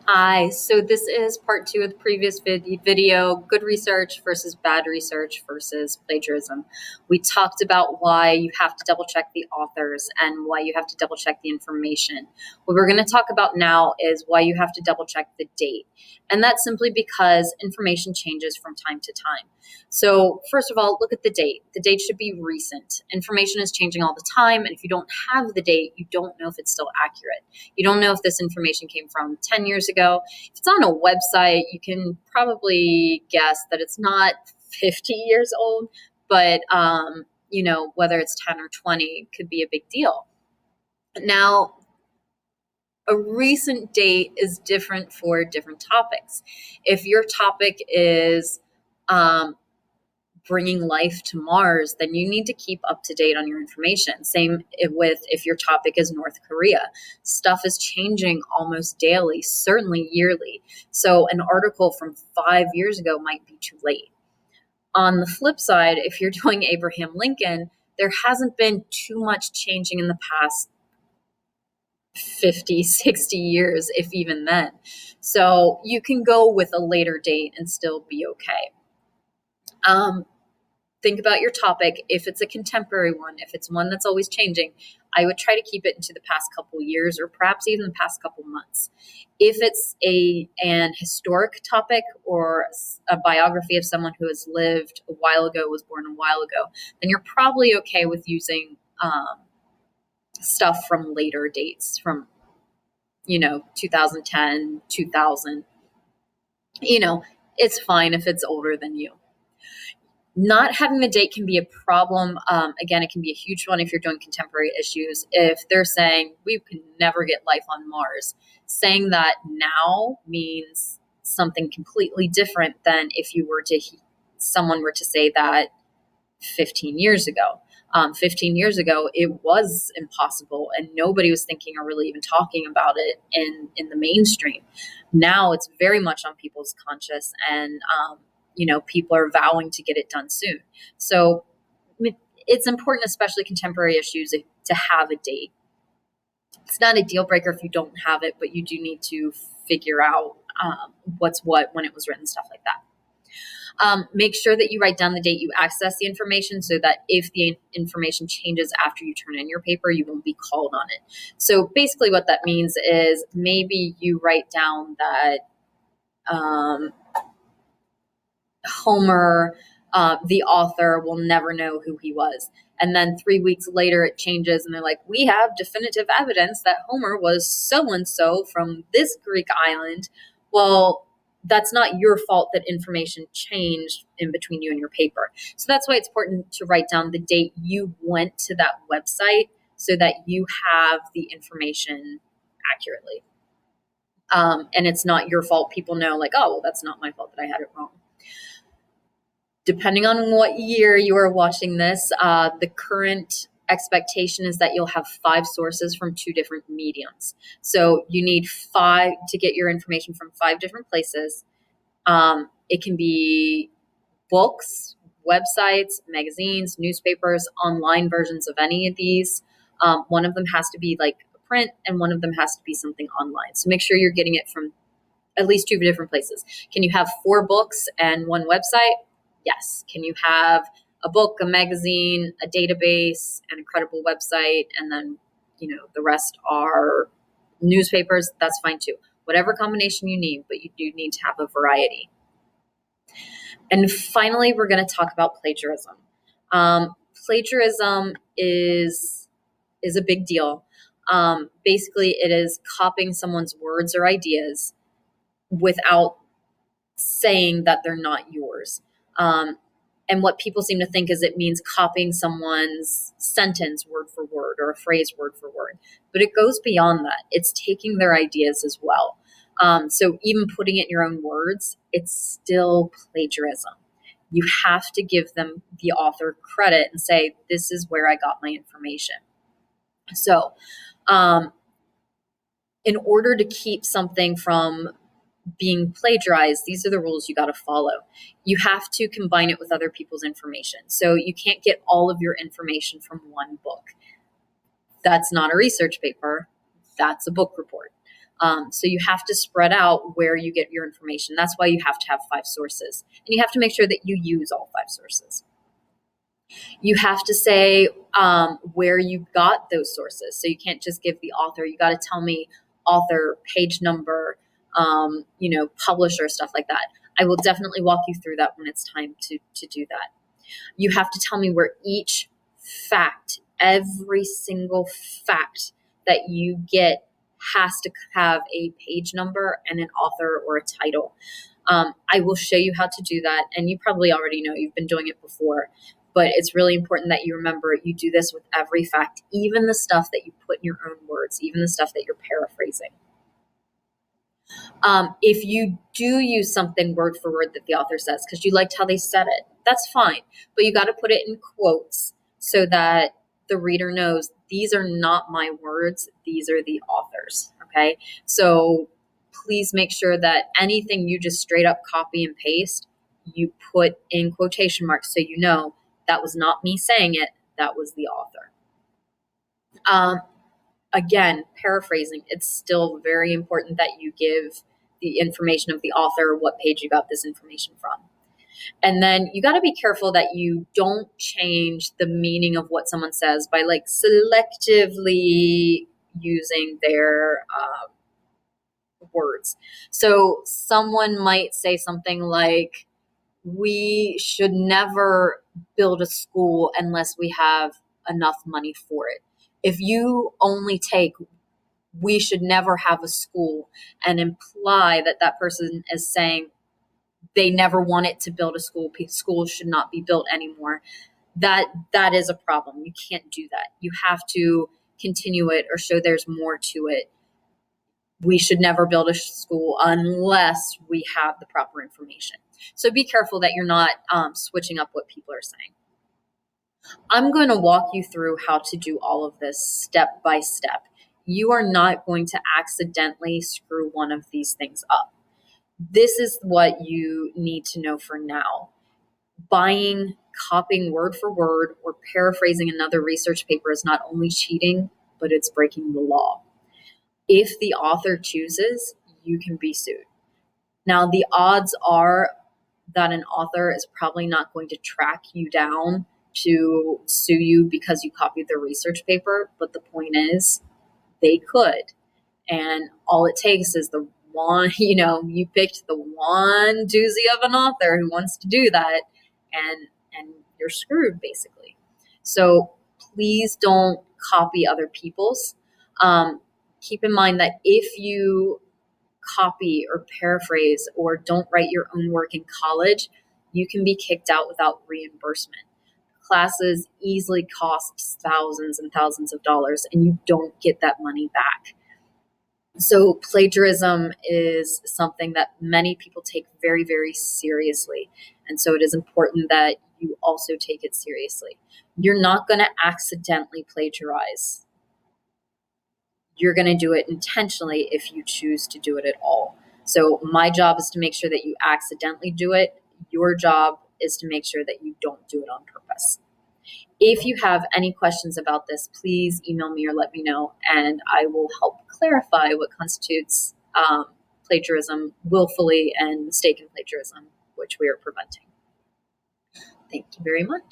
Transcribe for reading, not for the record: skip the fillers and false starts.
Hi, so this is part two of the previous video, good research versus bad research versus plagiarism. We talked about why you have to double check the authors and why you have to double check the information. What we're going to talk about now is why you have to double check the date. And that's simply because information changes from time to time. So first of all, look at the date. The date should be recent. Information is changing all the time, and if you don't have the date, you don't know if it's still accurate. You don't know if this information came from 10 years ago. If it's on a website, you can probably guess that it's not 50 years old, but whether it's 10 or 20 could be a big deal. Now, a recent date is different for different topics. If your topic is um, bringing life to Mars, then you need to keep up to date on your information. Same with if your topic is North Korea. Stuff is changing almost daily, certainly yearly. So an article from 5 years ago might be too late. On the flip side, if you're doing Abraham Lincoln, there hasn't been too much changing in the past 50, 60 years, if even then. So you can go with a later date and still be okay. Think about your topic. If it's a contemporary one, if it's one that's always changing, I would try to keep it into the past couple years or perhaps even the past couple months. If it's an historic topic or a biography of someone who has lived a while ago, was born a while ago, then you're probably okay with using stuff from later dates, from 2010, 2000. It's fine if it's older than you. Not having the date can be a problem. Again, it can be a huge one if you're doing contemporary issues. If they're saying we can never get life on Mars, saying that now means something completely different than if someone were to say that 15 years ago. 15 years ago, it was impossible, and nobody was thinking or really even talking about it in the mainstream. Now it's very much on people's conscious, and people are vowing to get it done soon. So it's important, especially contemporary issues, to have a date. It's not a deal breaker if you don't have it, but you do need to figure out what's what when it was written, stuff like that. Make sure that you write down the date you access the information so that if the information changes after you turn in your paper, you won't be called on it. So basically what that means is maybe you write down that Homer, the author, will never know who he was. And then 3 weeks later it changes and they're like, we have definitive evidence that Homer was so-and-so from this Greek island. Well, that's not your fault that information changed in between you and your paper. So that's why it's important to write down the date you went to that website so that you have the information accurately. And it's not your fault. People know, like, oh, well, that's not my fault that I had it wrong. Depending on what year you are watching this, the current expectation is that you'll have 5 sources from 2 different mediums. So you need 5 to get your information from 5 different places. It can be books, websites, magazines, newspapers, online versions of any of these. One of them has to be like print, and one of them has to be something online. So make sure you're getting it from at least 2 different places. Can you have 4 books and 1 website? Yes. Can you have a book, a magazine, a database, and a credible website, and then the rest are newspapers? That's fine too. Whatever combination you need, but you do need to have a variety. And finally, we're going to talk about plagiarism. Plagiarism is a big deal. Basically, it is copying someone's words or ideas without saying that they're not yours. And what people seem to think is it means copying someone's sentence word for word or a phrase word for word. But it goes beyond that. It's taking their ideas as well. So even putting it in your own words, it's still plagiarism. You have to give them, the author, credit and say, this is where I got my information. So in order to keep something from being plagiarized, these are the rules you got to follow. You have to combine it with other people's information. So you can't get all of your information from one book. That's not a research paper. That's a book report. So you have to spread out where you get your information. That's why you have to have 5 sources. And you have to make sure that you use all 5 sources. You have to say where you got those sources. So you can't just give the author. You got to tell me author, page number, publisher, stuff like that. I will definitely walk you through that when it's time to do that. You have to tell me where each fact, every single fact that you get has to have a page number and an author or a title. I will show you how to do that, and you probably already know, you've been doing it before, but it's really important that you remember you do this with every fact, even the stuff that you put in your own words, even the stuff that you're paraphrasing. If you do use something word for word that the author says, because you liked how they said it, that's fine. But you got to put it in quotes so that the reader knows these are not my words, these are the author's. Okay. So please make sure that anything you just straight up copy and paste, you put in quotation marks so you know that was not me saying it, that was the author. Again, paraphrasing, it's still very important that you give the information of the author, what page you got this information from. And then you got to be careful that you don't change the meaning of what someone says by like selectively using their words. So someone might say something like, we should never build a school unless we have enough money for it. If you only take we should never have a school and imply that that person is saying they never wanted to build a school, schools should not be built anymore, that is a problem. You can't do that. You have to continue it or show there's more to it. We should never build a school unless we have the proper information. So be careful that you're not switching up what people are saying. I'm going to walk you through how to do all of this step by step. You are not going to accidentally screw one of these things up. This is what you need to know for now. Buying, copying word for word, or paraphrasing another research paper is not only cheating, but it's breaking the law. If the author chooses, you can be sued. Now, the odds are that an author is probably not going to track you down to sue you because you copied their research paper, but the point is, they could. And all it takes is the one, you picked the one doozy of an author who wants to do that, and you're screwed, basically. So please don't copy other people's. Keep in mind that if you copy or paraphrase or don't write your own work in college, you can be kicked out without reimbursement. Classes easily cost thousands and thousands of dollars, and you don't get that money back. So plagiarism is something that many people take very, very seriously. And so it is important that you also take it seriously. You're not going to accidentally plagiarize. You're going to do it intentionally if you choose to do it at all. So my job is to make sure that you accidentally do it. Your job is to make sure that you don't do it on purpose. If you have any questions about this, please email me or let me know, and I will help clarify what constitutes plagiarism, willfully and mistaken plagiarism, which we are preventing. Thank you very much.